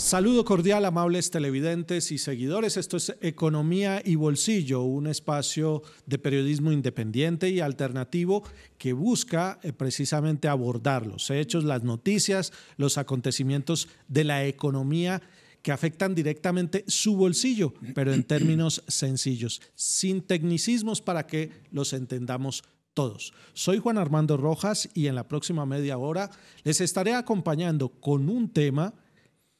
Saludo cordial, amables televidentes y seguidores. Esto es Economía y Bolsillo, un espacio de periodismo independiente y alternativo que busca precisamente abordar los hechos, las noticias, los acontecimientos de la economía que afectan directamente su bolsillo, pero en términos sencillos, sin tecnicismos para que los entendamos todos. Soy Juan Armando Rojas y en la próxima media hora les estaré acompañando con un tema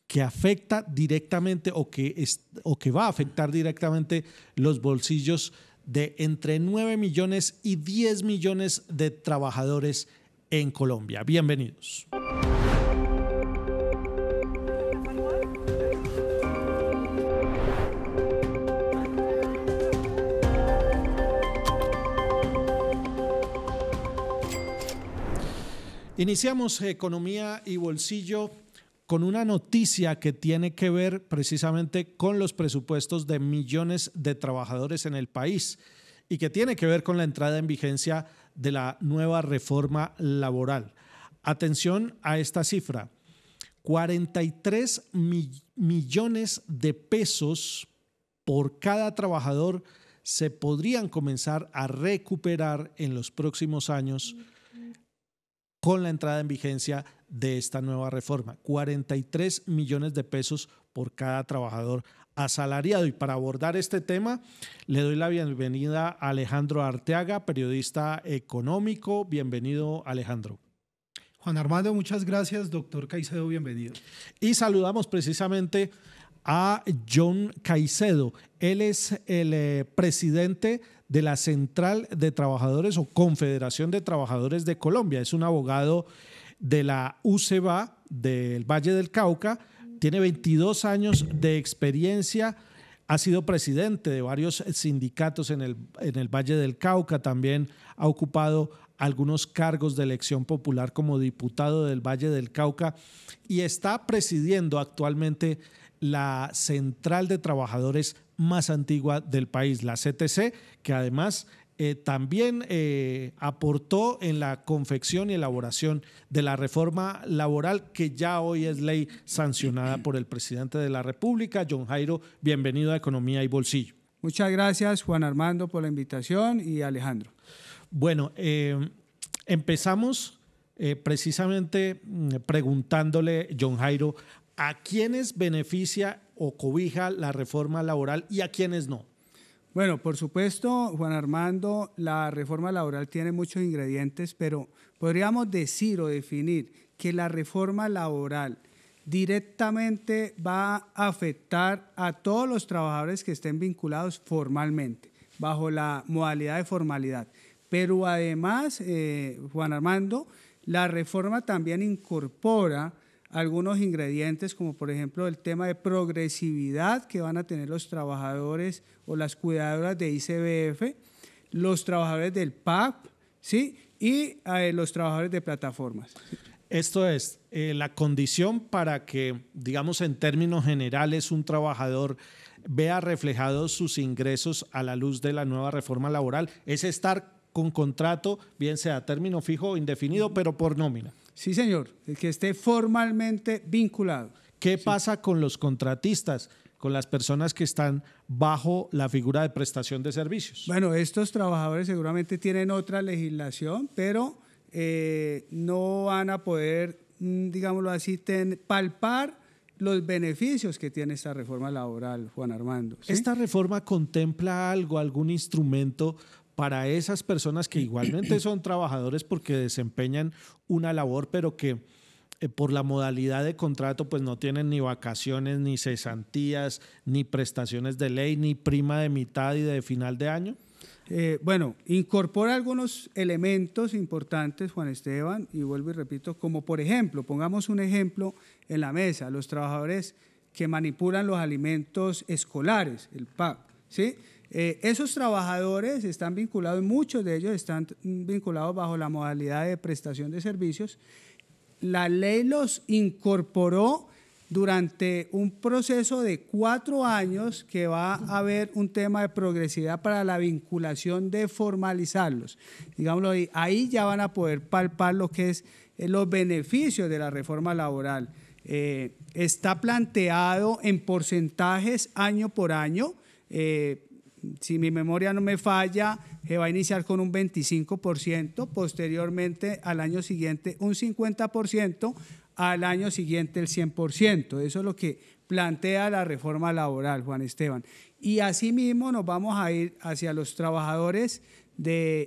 que afecta directamente o que va a afectar directamente los bolsillos de entre 9 millones y 10 millones de trabajadores en Colombia. Bienvenidos. Iniciamos Economía y Bolsillo con una noticia que tiene que ver precisamente con los presupuestos de millones de trabajadores en el país y que tiene que ver con la entrada en vigencia de la nueva reforma laboral. Atención a esta cifra, 43 millones de pesos por cada trabajador se podrían comenzar a recuperar en los próximos años con la entrada en vigencia de esta nueva reforma. 43 millones de pesos por cada trabajador asalariado. Y para abordar este tema, le doy la bienvenida a Alejandro Arteaga, periodista económico. Bienvenido, Alejandro. Juan Armando, muchas gracias. Doctor Caicedo, bienvenido. Y saludamos precisamente a John Caicedo. Él es el presidente de la Central de Trabajadores o Confederación de Trabajadores de Colombia. Es un abogado de la UCEBA del Valle del Cauca, tiene 22 años de experiencia, ha sido presidente de varios sindicatos en el Valle del Cauca, también ha ocupado algunos cargos de elección popular como diputado del Valle del Cauca y está presidiendo actualmente la Central de Trabajadores más antigua del país, la CTC, que además también aportó en la confección y elaboración de la reforma laboral que ya hoy es ley sancionada por el presidente de la República. John Jairo, bienvenido a Economía y Bolsillo. Muchas gracias, Juan Armando, por la invitación y Alejandro. Bueno, empezamos precisamente preguntándole, John Jairo, ¿a quiénes beneficia o cobija la reforma laboral y a quiénes no? Bueno, por supuesto, Juan Armando, la reforma laboral tiene muchos ingredientes, pero podríamos decir o definir que la reforma laboral directamente va a afectar a todos los trabajadores que estén vinculados formalmente, bajo la modalidad de formalidad. Pero además, Juan Armando, la reforma también incorpora algunos ingredientes como por ejemplo el tema de progresividad que van a tener los trabajadores o las cuidadoras de ICBF, los trabajadores del PAC, ¿sí? Y los trabajadores de plataformas. Esto es la condición para que, digamos en términos generales, un trabajador vea reflejados sus ingresos a la luz de la nueva reforma laboral, es estar con contrato, bien sea a término fijo o indefinido, pero por nómina. Sí, señor, el que esté formalmente vinculado. ¿Qué pasa con los contratistas, con las personas que están bajo la figura de prestación de servicios? Bueno, estos trabajadores seguramente tienen otra legislación, pero no van a poder, digámoslo así, palpar los beneficios que tiene esta reforma laboral, Juan Armando, ¿sí? ¿Esta reforma contempla algún instrumento para esas personas que igualmente son trabajadores porque desempeñan una labor, pero que por la modalidad de contrato pues no tienen ni vacaciones, ni cesantías, ni prestaciones de ley, ni prima de mitad y de final de año? Bueno, incorpora algunos elementos importantes, Juan Esteban, y vuelvo y repito, como por ejemplo, pongamos un ejemplo en la mesa, los trabajadores que manipulan los alimentos escolares, el PAC, ¿sí? Esos trabajadores están vinculados, muchos de ellos están vinculados bajo la modalidad de prestación de servicios. La ley los incorporó durante un proceso de 4 años que va a haber un tema de progresividad para la vinculación de formalizarlos. Digámoslo ahí ya van a poder palpar lo que es los beneficios de la reforma laboral. Está planteado en porcentajes año por año. Si mi memoria no me falla, se va a iniciar con un 25%, posteriormente al año siguiente un 50%, al año siguiente el 100%. Eso es lo que plantea la reforma laboral, Juan Esteban. Y asimismo nos vamos a ir hacia los trabajadores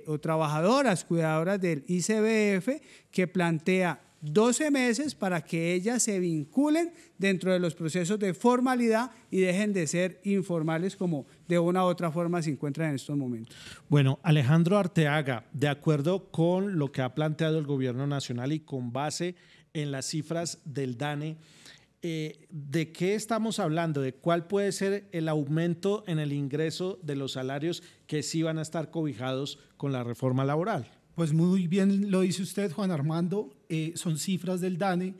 o trabajadoras cuidadoras del ICBF, que plantea 12 meses para que ellas se vinculen dentro de los procesos de formalidad y dejen de ser informales como de una u otra forma se encuentran en estos momentos. Bueno, Alejandro Arteaga, de acuerdo con lo que ha planteado el gobierno nacional y con base en las cifras del DANE, ¿de qué estamos hablando? ¿De cuál puede ser el aumento en el ingreso de los salarios que sí van a estar cobijados con la reforma laboral? Pues muy bien lo dice usted, Juan Armando, son cifras del DANE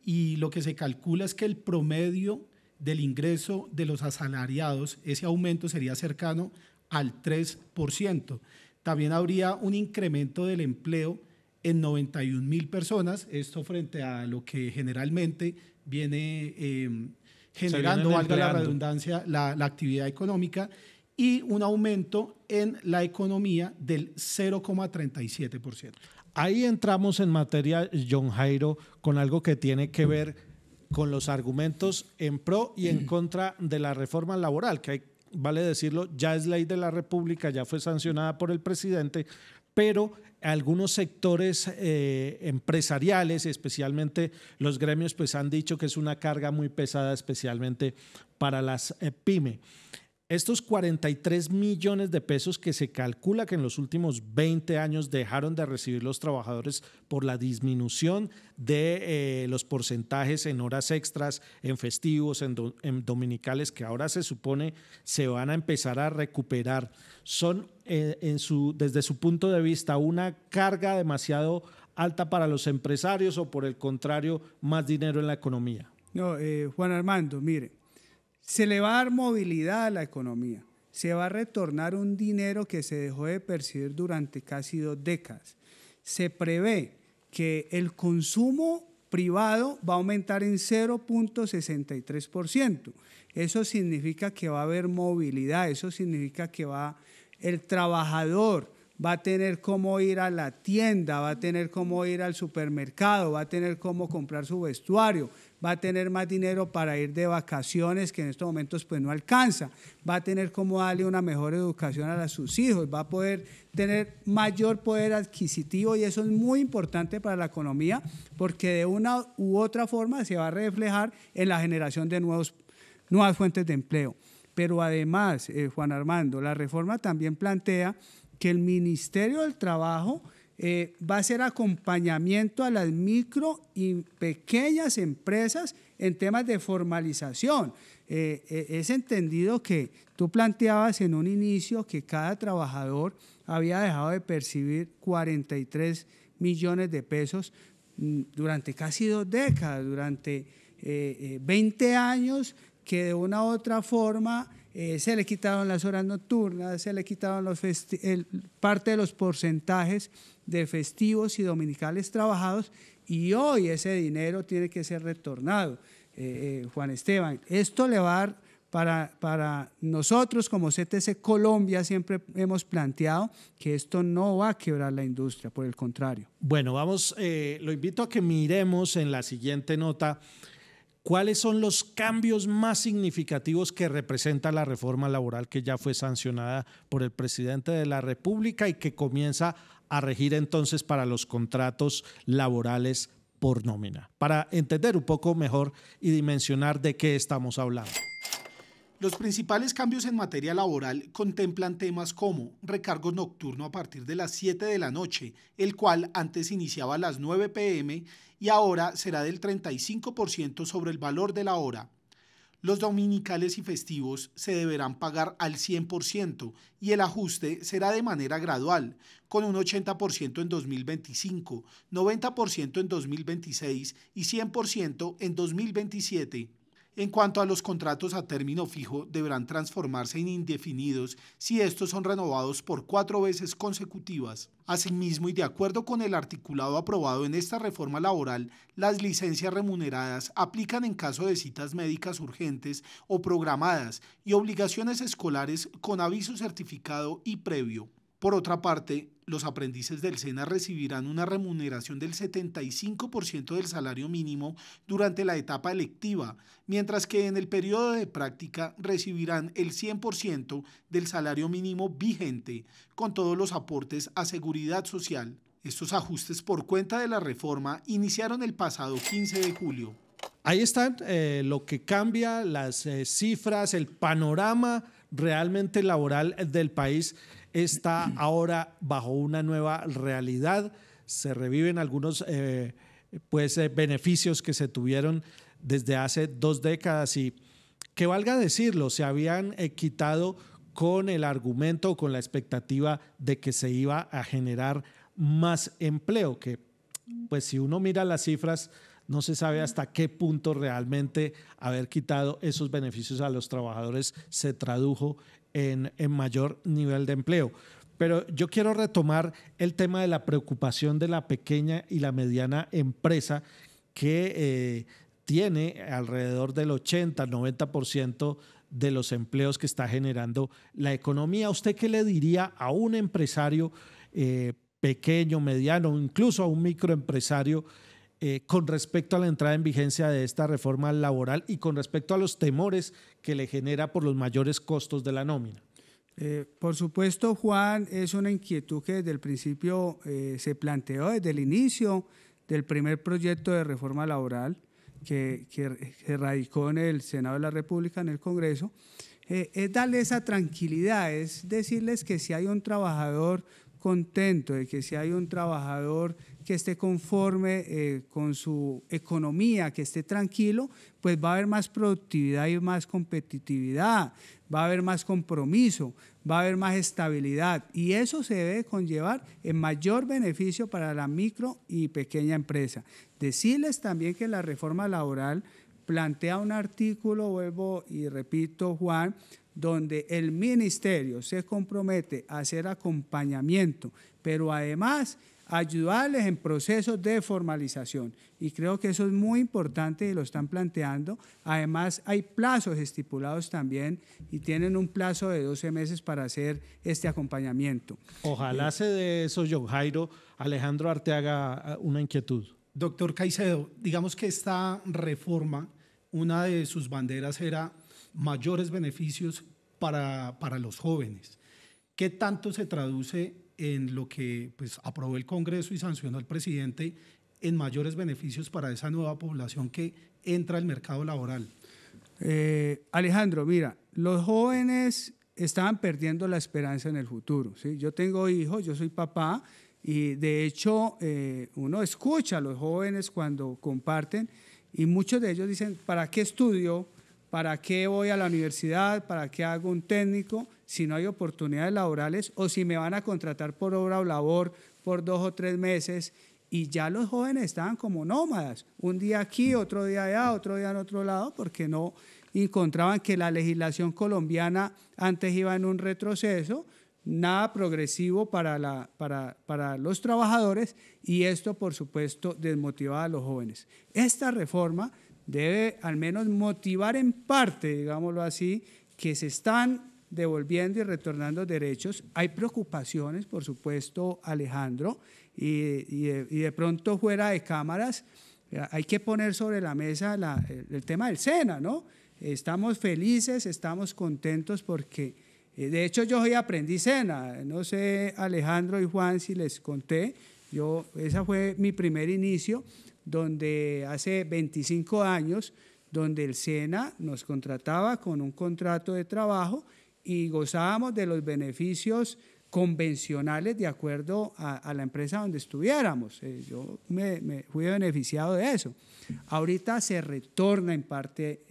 y lo que se calcula es que el promedio del ingreso de los asalariados, ese aumento sería cercano al 3%. También habría un incremento del empleo en 91.000 personas, esto frente a lo que generalmente viene generando, valga la redundancia, la actividad económica, y un aumento en la economía del 0,37%. Ahí entramos en materia, John Jairo, con algo que tiene que ver con los argumentos en pro y en contra de la reforma laboral, que vale decirlo, ya es ley de la República, ya fue sancionada por el presidente, pero algunos sectores empresariales, especialmente los gremios, pues han dicho que es una carga muy pesada, especialmente para las pymes. Estos 43 millones de pesos que se calcula que en los últimos 20 años dejaron de recibir los trabajadores por la disminución de los porcentajes en horas extras, en festivos, en dominicales, que ahora se supone se van a empezar a recuperar, son desde su punto de vista una carga demasiado alta para los empresarios o por el contrario más dinero en la economía. No, Juan Armando, mire. Se le va a dar movilidad a la economía, se va a retornar un dinero que se dejó de percibir durante casi 2 décadas. Se prevé que el consumo privado va a aumentar en 0,63%. Eso significa que va a haber movilidad, eso significa que el trabajador va a tener cómo ir a la tienda, va a tener cómo ir al supermercado, va a tener cómo comprar su vestuario, va a tener más dinero para ir de vacaciones que en estos momentos pues no alcanza, va a tener cómo darle una mejor educación a sus hijos, va a poder tener mayor poder adquisitivo y eso es muy importante para la economía porque de una u otra forma se va a reflejar en la generación de nuevas fuentes de empleo. Pero además, Juan Armando, la reforma también plantea que el Ministerio del Trabajo va a hacer acompañamiento a las micro y pequeñas empresas en temas de formalización. Es entendido que tú planteabas en un inicio que cada trabajador había dejado de percibir 43 millones de pesos durante casi 2 décadas, durante 20 años que de una u otra forma se le quitaron las horas nocturnas, se le quitaron parte de los porcentajes de festivos y dominicales trabajados y hoy ese dinero tiene que ser retornado. Juan Esteban, esto le va a dar para nosotros como CTC Colombia siempre hemos planteado que esto no va a quebrar la industria, por el contrario. Bueno, lo invito a que miremos en la siguiente nota ¿cuáles son los cambios más significativos que representa la reforma laboral que ya fue sancionada por el presidente de la República y que comienza a regir entonces para los contratos laborales por nómina? Para entender un poco mejor y dimensionar de qué estamos hablando. Los principales cambios en materia laboral contemplan temas como recargo nocturno a partir de las 7 de la noche, el cual antes iniciaba a las 9 p.m. y ahora será del 35% sobre el valor de la hora. Los dominicales y festivos se deberán pagar al 100% y el ajuste será de manera gradual, con un 80% en 2025, 90% en 2026 y 100% en 2027. En cuanto a los contratos a término fijo, deberán transformarse en indefinidos si estos son renovados por 4 veces consecutivas. Asimismo, y de acuerdo con el articulado aprobado en esta reforma laboral, las licencias remuneradas aplican en caso de citas médicas urgentes o programadas y obligaciones escolares con aviso certificado y previo. Por otra parte, los aprendices del SENA recibirán una remuneración del 75% del salario mínimo durante la etapa electiva, mientras que en el periodo de práctica recibirán el 100% del salario mínimo vigente, con todos los aportes a seguridad social. Estos ajustes por cuenta de la reforma iniciaron el pasado 15 de julio. Ahí están lo que cambia, las cifras, el panorama realmente laboral del país está ahora bajo una nueva realidad. Se reviven algunos beneficios que se tuvieron desde hace 2 décadas y que valga decirlo, se habían quitado con el argumento, con la expectativa de que se iba a generar más empleo, que pues si uno mira las cifras no se sabe hasta qué punto realmente haber quitado esos beneficios a los trabajadores se tradujo en mayor nivel de empleo. Pero yo quiero retomar el tema de la preocupación de la pequeña y la mediana empresa que tiene alrededor del 80-90% de los empleos que está generando la economía. ¿Usted qué le diría a un empresario pequeño, mediano, incluso a un microempresario con respecto a la entrada en vigencia de esta reforma laboral y con respecto a los temores que le genera por los mayores costos de la nómina? Por supuesto, Juan, es una inquietud que desde el principio se planteó, desde el inicio del primer proyecto de reforma laboral que radicó en el Senado de la República, en el Congreso, es darle esa tranquilidad, es decirles que si hay un trabajador contento, de que si hay un trabajador que esté conforme con su economía, que esté tranquilo, pues va a haber más productividad y más competitividad, va a haber más compromiso, va a haber más estabilidad y eso se debe conllevar en mayor beneficio para la micro y pequeña empresa. Decirles también que la reforma laboral plantea un artículo, vuelvo y repito, Juan, donde el ministerio se compromete a hacer acompañamiento, pero además ayudarles en procesos de formalización. Y creo que eso es muy importante y lo están planteando. Además, hay plazos estipulados también y tienen un plazo de 12 meses para hacer este acompañamiento. Ojalá se dé eso, John Jairo. Alejandro Arteaga, una inquietud. Doctor Caicedo, digamos que esta reforma, una de sus banderas era mayores beneficios para los jóvenes. ¿Qué tanto se traduce en lo que pues, aprobó el Congreso y sancionó el presidente en mayores beneficios para esa nueva población que entra al mercado laboral? Alejandro, mira, los jóvenes estaban perdiendo la esperanza en el futuro, ¿sí? Yo tengo hijos, yo soy papá y de hecho uno escucha a los jóvenes cuando comparten y muchos de ellos dicen, ¿para qué estudio? ¿Para qué voy a la universidad? ¿Para qué hago un técnico si no hay oportunidades laborales o si me van a contratar por obra o labor por 2 o 3 meses? Y ya los jóvenes estaban como nómadas, un día aquí, otro día allá, otro día en otro lado, porque no encontraban que la legislación colombiana antes iba en un retroceso, nada progresivo para los trabajadores y esto, por supuesto, desmotivaba a los jóvenes. Esta reforma debe al menos motivar en parte, digámoslo así, que se están devolviendo y retornando derechos. Hay preocupaciones, por supuesto, Alejandro, y de pronto fuera de cámaras hay que poner sobre la mesa el tema del SENA, ¿no? Estamos felices, estamos contentos porque, de hecho, yo hoy aprendí SENA, no sé, Alejandro y Juan, si les conté, esa fue mi primer inicio, donde hace 25 años, donde el SENA nos contrataba con un contrato de trabajo y gozábamos de los beneficios convencionales de acuerdo a la empresa donde estuviéramos. Yo me fui beneficiado de eso. Ahorita se retorna en parte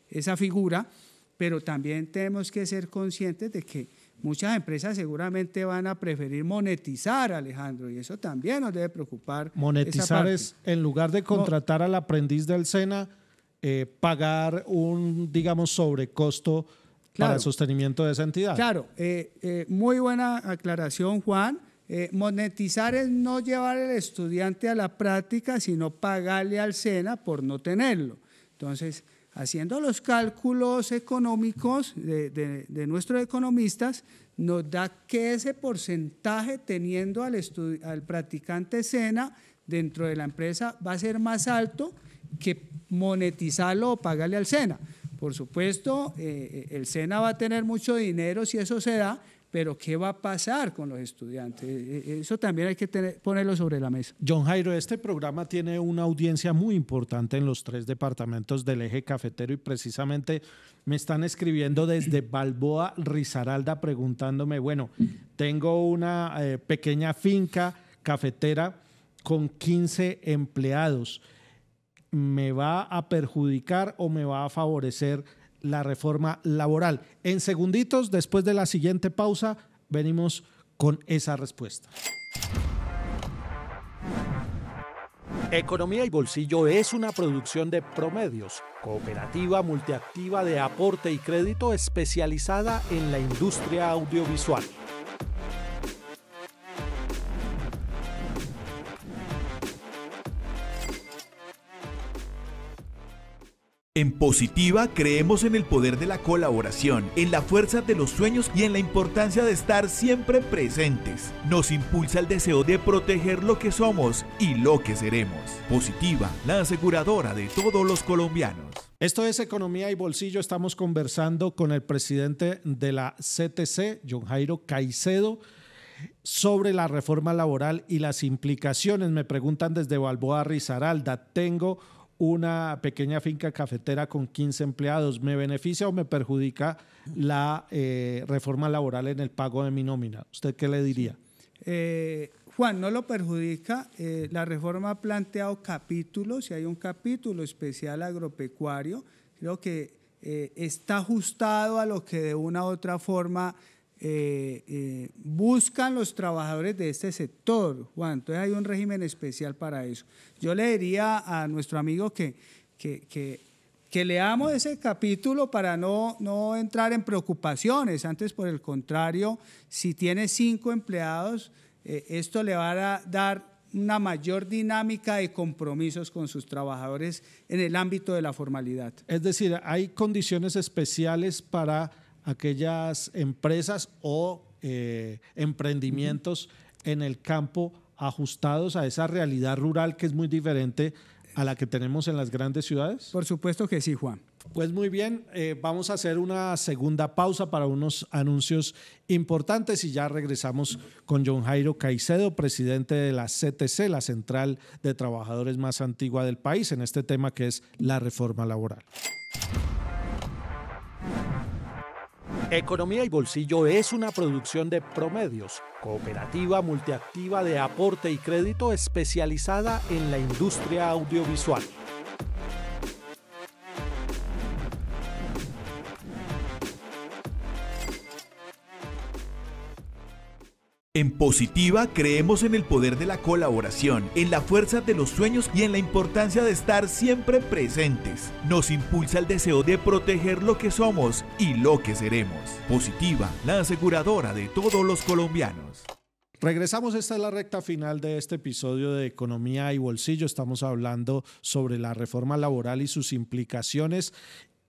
esa figura, pero también tenemos que ser conscientes de que muchas empresas seguramente van a preferir monetizar, Alejandro, y eso también nos debe preocupar. Monetizar es, en lugar de contratar al aprendiz del SENA, pagar un, digamos, sobrecosto para el sostenimiento de esa entidad. Claro, muy buena aclaración, Juan. Monetizar es no llevar al estudiante a la práctica, sino pagarle al SENA por no tenerlo. Entonces, haciendo los cálculos económicos de nuestros economistas, nos da que ese porcentaje teniendo al practicante SENA dentro de la empresa va a ser más alto que monetizarlo o pagarle al SENA. Por supuesto, el SENA va a tener mucho dinero si eso se da, pero ¿qué va a pasar con los estudiantes? Eso también hay que ponerlo sobre la mesa. John Jairo, este programa tiene una audiencia muy importante en los 3 departamentos del eje cafetero y precisamente me están escribiendo desde Balboa, Risaralda, preguntándome, bueno, tengo una pequeña finca cafetera con 15 empleados. ¿Me va a perjudicar o me va a favorecer la reforma laboral? En segunditos, después de la siguiente pausa, venimos con esa respuesta. Economía y Bolsillo es una producción de Promedios, cooperativa multiactiva de aporte y crédito especializada en la industria audiovisual. En Positiva creemos en el poder de la colaboración, en la fuerza de los sueños y en la importancia de estar siempre presentes. Nos impulsa el deseo de proteger lo que somos y lo que seremos. Positiva, la aseguradora de todos los colombianos. Esto es Economía y Bolsillo. Estamos conversando con el presidente de la CTC, John Jairo Caicedo, sobre la reforma laboral y las implicaciones. Me preguntan desde Balboa, Risaralda, tengo una pequeña finca cafetera con 15 empleados, ¿me beneficia o me perjudica la reforma laboral en el pago de mi nómina? ¿Usted qué le diría? Juan, no lo perjudica. La reforma ha planteado capítulos y hay un capítulo especial agropecuario. Creo que está ajustado a lo que de una u otra forma buscan los trabajadores de este sector, Juan. Entonces hay un régimen especial para eso. Yo le diría a nuestro amigo que leamos ese capítulo para no entrar en preocupaciones. Antes, por el contrario, si tiene 5 empleados, esto le va a dar una mayor dinámica de compromisos con sus trabajadores en el ámbito de la formalidad. Es decir, hay condiciones especiales para aquellas empresas o emprendimientos en el campo ajustados a esa realidad rural que es muy diferente a la que tenemos en las grandes ciudades? Por supuesto que sí, Juan. Pues muy bien, vamos a hacer una segunda pausa para unos anuncios importantes y ya regresamos con John Jairo Caicedo, presidente de la CTC, la Central de Trabajadores más antigua del país, en este tema que es la reforma laboral. Economía y Bolsillo es una producción de Promedios, cooperativa multiactiva de aporte y crédito especializada en la industria audiovisual. En Positiva creemos en el poder de la colaboración, en la fuerza de los sueños y en la importancia de estar siempre presentes. Nos impulsa el deseo de proteger lo que somos y lo que seremos. Positiva, la aseguradora de todos los colombianos. Regresamos, esta es la recta final de este episodio de Economía y Bolsillo. Estamos hablando sobre la reforma laboral y sus implicaciones,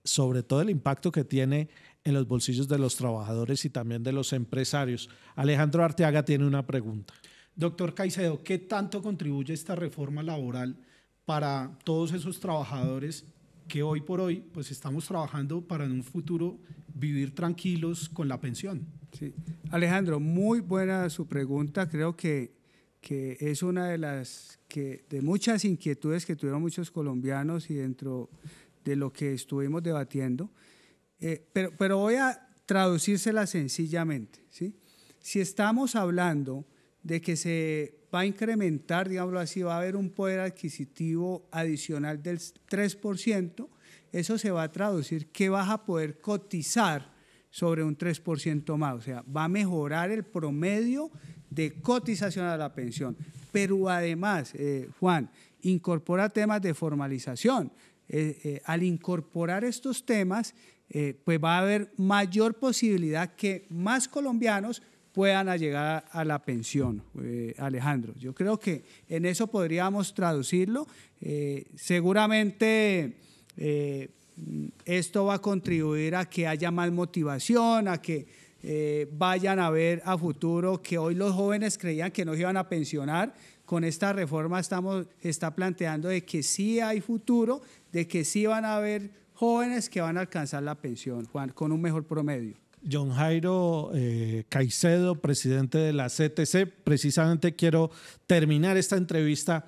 sobre todo el impacto que tiene en los bolsillos de los trabajadores y también de los empresarios. Alejandro Arteaga tiene una pregunta. Doctor Caicedo, ¿qué tanto contribuye esta reforma laboral para todos esos trabajadores que hoy por hoy pues estamos trabajando para en un futuro vivir tranquilos con la pensión? Sí. Alejandro, muy buena su pregunta. Creo que es una de muchas inquietudes que tuvieron muchos colombianos y dentro de lo que estuvimos debatiendo. Pero voy a traducírsela sencillamente, ¿sí? Si estamos hablando de que se va a incrementar, digámoslo así, va a haber un poder adquisitivo adicional del 3%, eso se va a traducir que vas a poder cotizar sobre un 3% más, o sea, va a mejorar el promedio de cotización a la pensión. Pero además, Juan, incorpora temas de formalización. al incorporar estos temas, pues va a haber mayor posibilidad que más colombianos puedan llegar a la pensión, Alejandro. Yo creo que en eso podríamos traducirlo. Seguramente esto va a contribuir a que haya más motivación, a que vayan a ver a futuro que hoy los jóvenes creían que no se iban a pensionar. Con esta reforma está planteando de que sí hay futuro, de que sí van a haber jóvenes que van a alcanzar la pensión, Juan, con un mejor promedio. John Jairo Caicedo, presidente de la CTC. Precisamente quiero terminar esta entrevista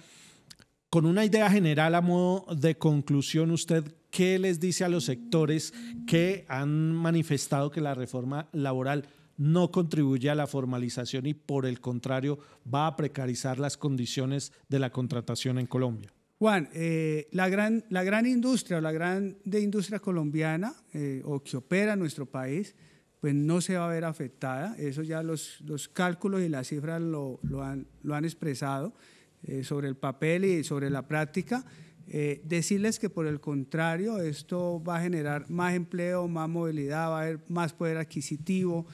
con una idea general a modo de conclusión. ¿Usted qué les dice a los sectores que han manifestado que la reforma laboral no contribuye a la formalización y por el contrario va a precarizar las condiciones de la contratación en Colombia? Juan, la gran industria o la gran industria colombiana o que opera en nuestro país, pues no se va a ver afectada. Eso ya los cálculos y las cifras lo han expresado sobre el papel y sobre la práctica. Decirles que por el contrario, esto va a generar más empleo, más movilidad, va a haber más poder adquisitivo,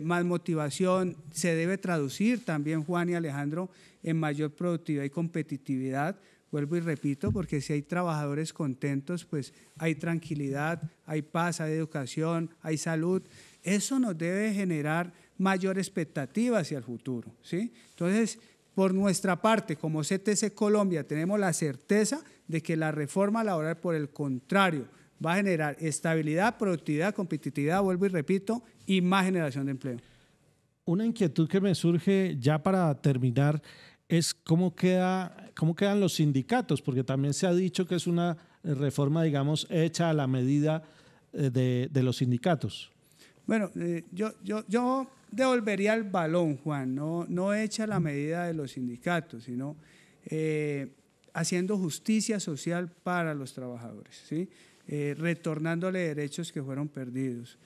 más motivación. Se debe traducir también, Juan y Alejandro, en mayor productividad y competitividad. Vuelvo y repito, porque si hay trabajadores contentos, pues hay tranquilidad, hay paz, hay educación, hay salud. Eso nos debe generar mayor expectativa hacia el futuro, ¿sí? Entonces, por nuestra parte, como CTC Colombia, tenemos la certeza de que la reforma laboral, por el contrario, va a generar estabilidad, productividad, competitividad, vuelvo y repito, y más generación de empleo. Una inquietud que me surge ya para terminar es cómo quedan los sindicatos, porque también se ha dicho que es una reforma, digamos, hecha a la medida de los sindicatos. Bueno, yo devolvería el balón, Juan, no hecha a la medida de los sindicatos, sino haciendo justicia social para los trabajadores, ¿sí? Retornándole derechos que fueron perdidos.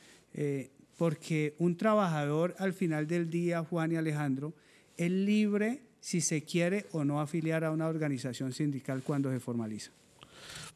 Porque un trabajador al final del día, Juan y Alejandro, es libre si se quiere o no afiliar a una organización sindical cuando se formaliza.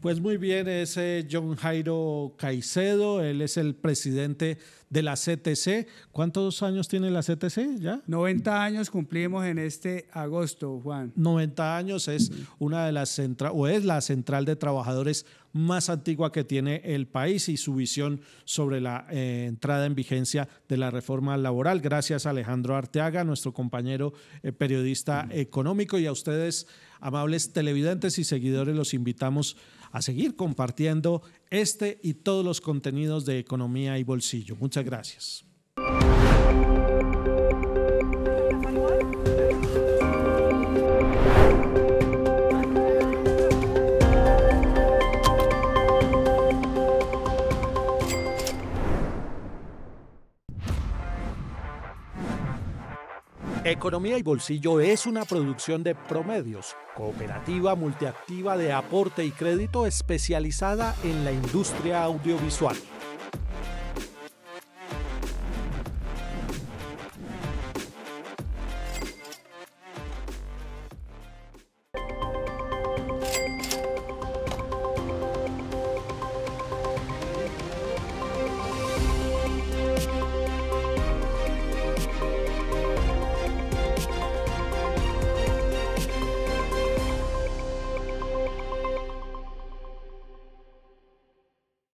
Pues muy bien, es John Jairo Caicedo, él es el presidente de la CTC. ¿Cuántos años tiene la CTC ya? 90 años cumplimos en este agosto, Juan. 90 años, es una de las es la central de trabajadores más antigua que tiene el país y su visión sobre la entrada en vigencia de la reforma laboral. Gracias a Alejandro Arteaga, nuestro compañero periodista económico, y a ustedes, amables televidentes y seguidores, los invitamos a seguir compartiendo este y todos los contenidos de Economía y Bolsillo. Muchas gracias. Economía y Bolsillo es una producción de Promedios, cooperativa multiactiva de aporte y crédito especializada en la industria audiovisual.